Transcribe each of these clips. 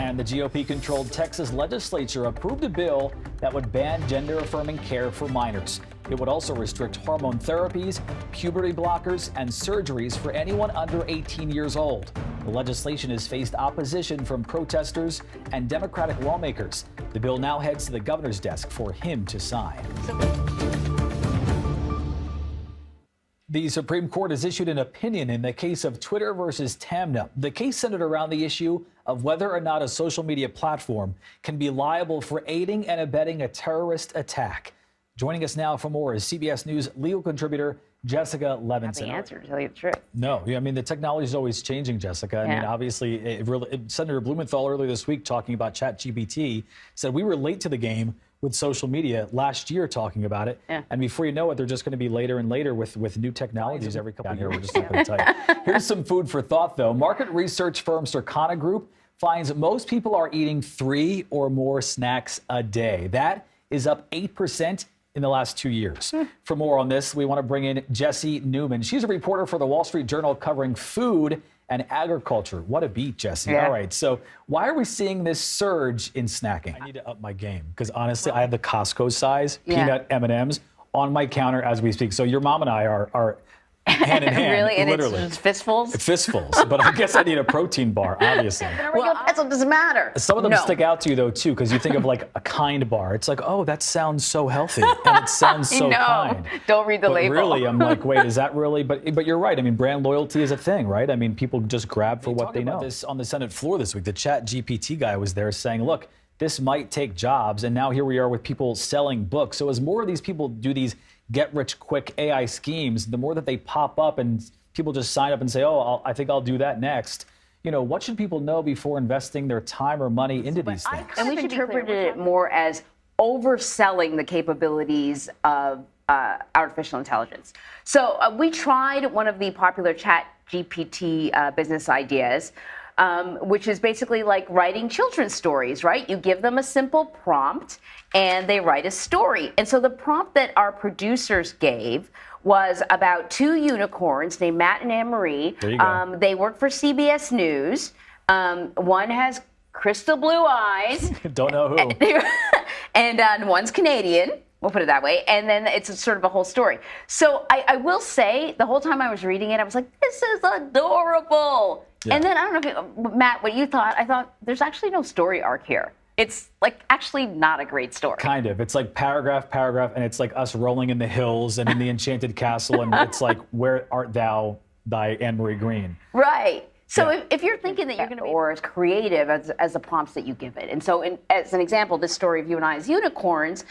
And the GOP-controlled Texas legislature approved a bill that would ban gender-affirming care for minors. It would also restrict hormone therapies, puberty blockers, and surgeries for anyone under 18 years old. The legislation has faced opposition from protesters and Democratic lawmakers. The bill now heads to the governor's desk for him to sign. The Supreme Court has issued an opinion in the case of Twitter versus Tamna. The case centered around the issue of whether or not a social media platform can be liable for aiding and abetting a terrorist attack. Joining us now for more is CBS News legal contributor Jessica Levinson. Not the answer, to tell you the truth. No, I mean, the technology is always changing, Jessica. I mean, obviously, Senator Blumenthal earlier this week talking about ChatGPT said we were late to the game with social media last year talking about it. And before you know it, they're just going to be later and later with new technologies every couple of years. We're just not going to tell you. Here's some food for thought, though. Market research firm Circana Group finds most people are eating 3 or more snacks a day. That is up 8% in the last 2 years. For more on this, we want to bring in Jessie Newman. She's a reporter for the Wall Street Journal covering food and agriculture. What a beat, Jessie. All right, so why are we seeing this surge in snacking? I need to up my game because honestly, I have the Costco size peanut M&Ms on my counter as we speak. So your mom and I are hand in hand, really? And literally. It's fistfuls? Fistfuls, but I guess I need a protein bar, obviously. Well, that's what doesn't matter. Some of them stick out to you, though, too, because you think of like a Kind bar. It's like, oh, that sounds so healthy, and it sounds so kind. Don't read the label. Really, I'm like, wait, is that really? But you're right. I mean, brand loyalty is a thing, right? I mean, people just grab for what they know. This on the Senate floor this week. The ChatGPT guy was there saying, look, this might take jobs, and now here we are with people selling books. So as more of these people do these get-rich-quick AI schemes, the more that they pop up and people just sign up and say, oh, I think I'll do that next. You know, what should people know before investing their time or money into these things? And we interpreted it more as overselling the capabilities of artificial intelligence. So we tried one of the popular ChatGPT business ideas, which is basically like writing children's stories, right? You give them a simple prompt and they write a story. And so the prompt that our producers gave was about 2 unicorns named Matt and Anne-Marie. There you go. They work for CBS News. One has crystal blue eyes. Don't know who. And one's Canadian. We'll put it that way. And then it's sort of a whole story. So I will say, the whole time I was reading it, I was like, this is adorable. Yeah. And then, I don't know, Matt, what you thought, I thought, there's actually no story arc here. It's like actually not a great story. Kind of. It's like paragraph, and it's like us rolling in the hills and in the enchanted castle. And it's like, where art thou, thy Anne-Marie Green? Right. So if you're thinking that you're going to be or as creative as the prompts that you give it. And so as an example, this story of You and I as unicorns,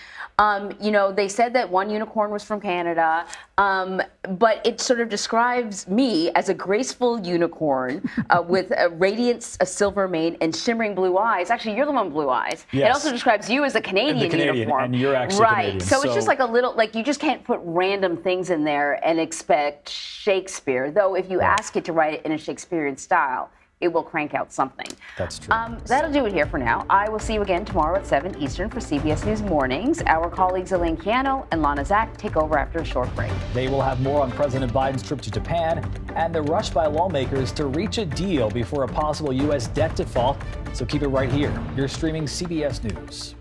you know, they said that one unicorn was from Canada, but it sort of describes me as a graceful unicorn with a radiant a silver mane and shimmering blue eyes. Actually, you're the one with blue eyes. Yes. It also describes you as a Canadian unicorn. And you're actually Canadian. So it's just like a little, like you just can't put random things in there and expect Shakespeare. Though if you ask it to write it in a Shakespearean style, it will crank out something. That's true. That'll do it here for now. I will see you again tomorrow at 7 Eastern for CBS News Mornings. Our colleagues Elaine Keano and Lana Zach take over after a short break. They will have more on President Biden's trip to Japan and the rush by lawmakers to reach a deal before a possible U.S. debt default. So keep it right here. You're streaming CBS News.